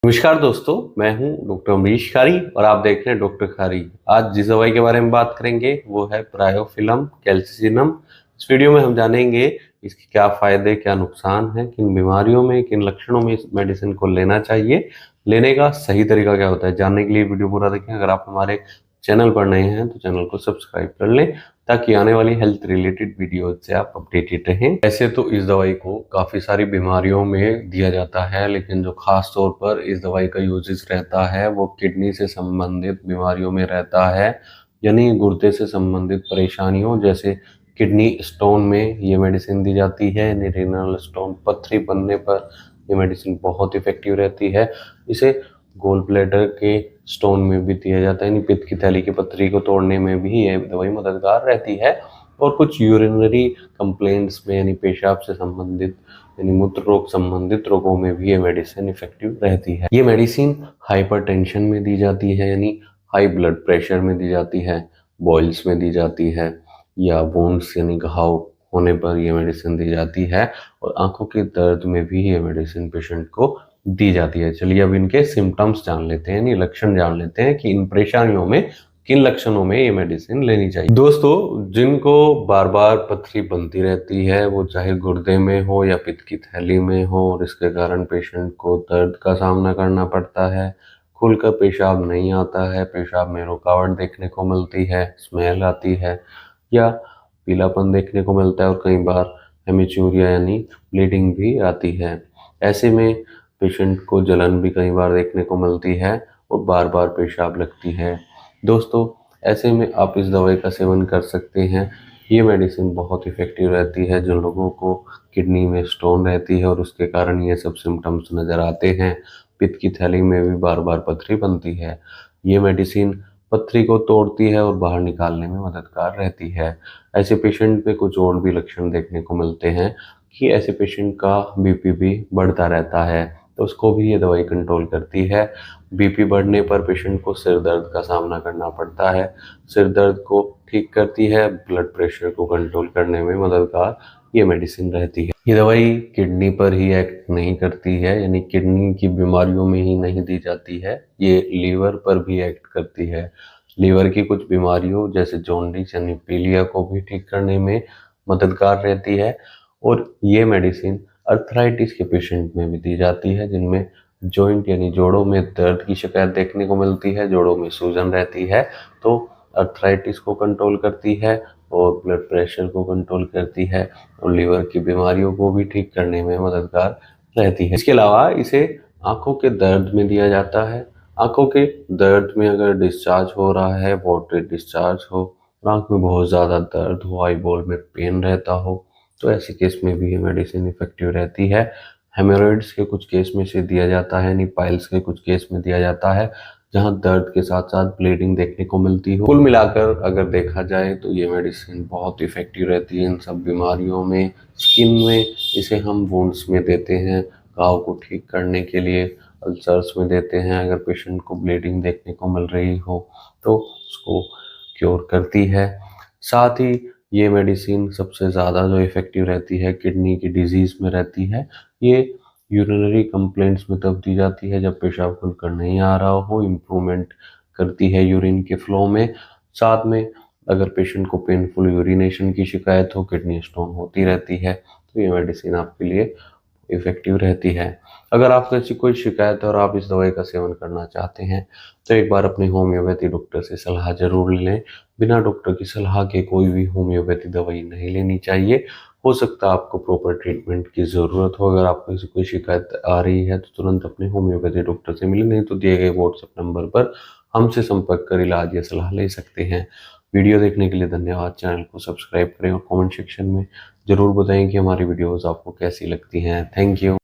नमस्कार दोस्तों, मैं हूं डॉक्टर अमरीश खारी और आप देख रहे हैं डॉक्टर खारी। आज जिस दवाई के बारे में बात करेंगे वो है प्रायोफिलम कैल्सिसिनम। इस वीडियो में हम जानेंगे इसके क्या फायदे क्या नुकसान हैं, किन बीमारियों में किन लक्षणों में इस मेडिसिन को लेना चाहिए, लेने का सही तरीका क्या होता है। जानने के लिए वीडियो पूरा देखें। अगर आप हमारे चैनल पर नए हैं तो चैनल को सब्सक्राइब कर लें ताकि आने वाली हेल्थ रिलेटेड वीडियो से आप अपडेटेड रहें। ऐसे तो इस दवाई को काफ़ी सारी बीमारियों में दिया जाता है, लेकिन जो खास तौर पर इस दवाई का यूजेस रहता है वो किडनी से संबंधित बीमारियों में रहता है, यानी गुर्दे से संबंधित परेशानियों जैसे किडनी स्टोन में ये मेडिसिन दी जाती है। यानी रीनल स्टोन पथरी बनने पर ये मेडिसिन बहुत इफेक्टिव रहती है। इसे गोल ब्लैडर के स्टोन में भी दिया जाता है, यानी पित्त की थैली की पथरी को तोड़ने में भी ये दवाई मददगार रहती है। और कुछ यूरिनरी कंप्लेंट्स में यानी पेशाब से संबंधित यानी मूत्र रोग संबंधित रोगों में भी ये मेडिसिन इफेक्टिव रहती है। ये मेडिसिन हाइपरटेंशन में दी जाती है, यानी हाई ब्लड प्रेशर में दी जाती है, बॉइल्स में दी जाती है, या वुंड्स यानी घाव होने पर ये मेडिसिन दी जाती है, और आंखों के दर्द में भी ये मेडिसिन पेशेंट को दी जाती है। चलिए अब इनके सिम्टम्स जान लेते हैं, यानी लक्षण जान लेते हैं कि इन परेशानियों में किन लक्षणों में ये मेडिसिन लेनी चाहिए। दोस्तों, जिनको बार बार पथरी बनती रहती है, वो चाहे गुर्दे में हो या पित्त की थैली में हो, और इसके कारण पेशेंट को दर्द का सामना करना पड़ता है, खुलकर पेशाब नहीं आता है, पेशाब में रुकावट देखने को मिलती है, स्मेल आती है, या पीलापन देखने को मिलता है, और कई बार हेमीचूरिया यानी ब्लीडिंग भी आती है। ऐसे में पेशेंट को जलन भी कई बार देखने को मिलती है और बार बार पेशाब लगती है। दोस्तों, ऐसे में आप इस दवाई का सेवन कर सकते हैं। ये मेडिसिन बहुत इफ़ेक्टिव रहती है। जिन लोगों को किडनी में स्टोन रहती है और उसके कारण ये सब सिम्टम्स नज़र आते हैं, पित्त की थैली में भी बार बार पथरी बनती है, ये मेडिसिन पथरी को तोड़ती है और बाहर निकालने में मददगार रहती है। ऐसे पेशेंट में कुछ और भी लक्षण देखने को मिलते हैं कि ऐसे पेशेंट का बीपी भी बढ़ता रहता है, तो उसको भी ये दवाई कंट्रोल करती है। बीपी बढ़ने पर पेशेंट को सिर दर्द का सामना करना पड़ता है, सिर दर्द को ठीक करती है, ब्लड प्रेशर को कंट्रोल करने में मददगार ये मेडिसिन रहती है। ये दवाई किडनी पर ही एक्ट नहीं करती है, यानी किडनी की बीमारियों में ही नहीं दी जाती है, ये लीवर पर भी एक्ट करती है। लीवर की कुछ बीमारियों जैसे जॉन्डिस यानी पीलिया को भी ठीक करने में मददगार रहती है। और ये मेडिसिन अर्थराइटिस के पेशेंट में भी दी जाती है, जिनमें जॉइंट यानी जोड़ों में दर्द की शिकायत देखने को मिलती है, जोड़ों में सूजन रहती है, तो अर्थराइटिस को कंट्रोल करती है और ब्लड प्रेशर को कंट्रोल करती है और लीवर की बीमारियों को भी ठीक करने में मददगार रहती है। इसके अलावा इसे आंखों के दर्द में दिया जाता है। आंखों के दर्द में अगर डिस्चार्ज हो रहा है, वाटरी डिस्चार्ज हो, आंख में बहुत ज़्यादा दर्द हो, आई बॉल में पेन रहता हो, तो ऐसे केस में भी ये मेडिसिन इफेक्टिव रहती है। हेमोरॉइड्स के कुछ केस में से दिया जाता है, यानी पाइल्स के कुछ केस में दिया जाता है, जहां दर्द के साथ साथ ब्लीडिंग देखने को मिलती हो। कुल मिलाकर अगर देखा जाए तो ये मेडिसिन बहुत इफेक्टिव रहती है इन सब बीमारियों में। स्किन में इसे हम वुंड्स में देते हैं, घाव को ठीक करने के लिए, अल्सर्स में देते हैं। अगर पेशेंट को ब्लीडिंग देखने को मिल रही हो तो उसको क्योर करती है। साथ ही ये मेडिसिन सबसे ज़्यादा जो इफ़ेक्टिव रहती है किडनी की डिजीज़ में रहती है। ये यूरिनरी कंप्लेंट्स में तब दी जाती है जब पेशाब खुलकर नहीं आ रहा हो, इम्प्रूवमेंट करती है यूरिन के फ्लो में। साथ में अगर पेशेंट को पेनफुल यूरिनेशन की शिकायत हो, किडनी स्टोन होती रहती है, तो ये मेडिसिन आपके लिए इफ़ेक्टिव रहती है। अगर आपको ऐसी कोई शिकायत है और आप इस दवाई का सेवन करना चाहते हैं तो एक बार अपने होम्योपैथी डॉक्टर से सलाह ज़रूर लें। बिना डॉक्टर की सलाह के कोई भी होम्योपैथी दवाई नहीं लेनी चाहिए। हो सकता है आपको प्रॉपर ट्रीटमेंट की ज़रूरत हो। अगर आपको ऐसी कोई शिकायत आ रही है तो तुरंत अपने होम्योपैथी डॉक्टर से मिलें, नहीं तो दिए गए व्हाट्सएप नंबर पर हमसे संपर्क कर इलाज या सलाह ले सकते हैं। वीडियो देखने के लिए धन्यवाद। चैनल को सब्सक्राइब करें और कमेंट सेक्शन में ज़रूर बताएं कि हमारी वीडियोज़ आपको कैसी लगती हैं। Thank you.